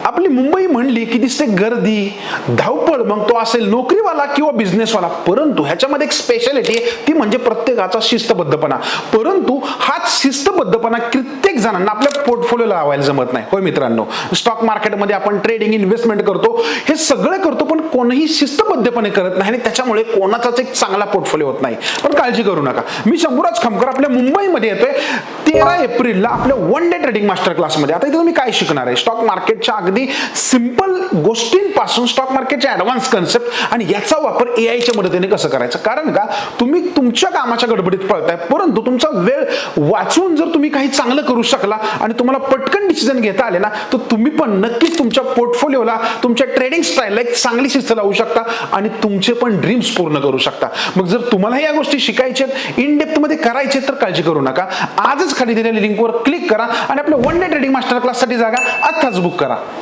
आपली मुंबई म्हणली की दिसते गर्दी, धावपळ, मग तो असेल नोकरीवाला किंवा बिझनेसवाला. परंतु ह्याच्यामध्ये एक स्पेशालिटी ती म्हणजे प्रत्येकाचा शिस्तबद्धपणा. परंतु हाच शिस्तबद्धपणा कित्येक जणांना आपल्या पोर्टफोलिओला लावायला जमत नाही. होय मित्रांनो, स्टॉक मार्केटमध्ये आपण ट्रेडिंग, इन्व्हेस्टमेंट करतो, हे सगळं करतो, पण कोणीही शिस्तबद्धपणे करत नाही आणि त्याच्यामुळे कोणाचाच एक चांगला पोर्टफोलिओ होत नाही. पण काळजी करू नका, मी शंभूराज खमकर आपल्या मुंबईमध्ये येतोय 13 एप्रिलला आपल्या वन डे ट्रेडिंग मास्टर क्लासमध्ये. आता इथे तुम्ही काय शिकणार आहे? स्टॉक मार्केटच्या अगदी सिंपल गोष्टींपासून स्टॉक मार्केटच्या ऍडव्हान्स कन्सेप्ट आणि याचा वापर एआयच्या मदतीने कसं करायचं. कारण का तुम्ही तुमच्या कामाच्या गडबडीत पळताय, परंतु तुमचा वेळ वाचून जर तुम्ही काही चांगलं करू शकला आणि तुम्हाला पटकन डिसिजन घेता आले ना, तर तुम्ही पण नक्कीच तुमच्या पोर्टफोलिओला, तुमच्या ट्रेडिंग स्टाईलला एक चांगली शिस्त लावू शकता आणि तुमचे पण ड्रीम्स पूर्ण करू शकता. मग जर तुम्हाला या गोष्टी शिकायच्या, इन डेप्थ मध्ये करायचे, तर काळजी करू नका. आजच खाली दिलेल्या लिंकवर क्लिक करा आणि आपल्या वन डे ट्रेडिंग मास्टर क्लाससाठी जागा आत्ताच बुक करा.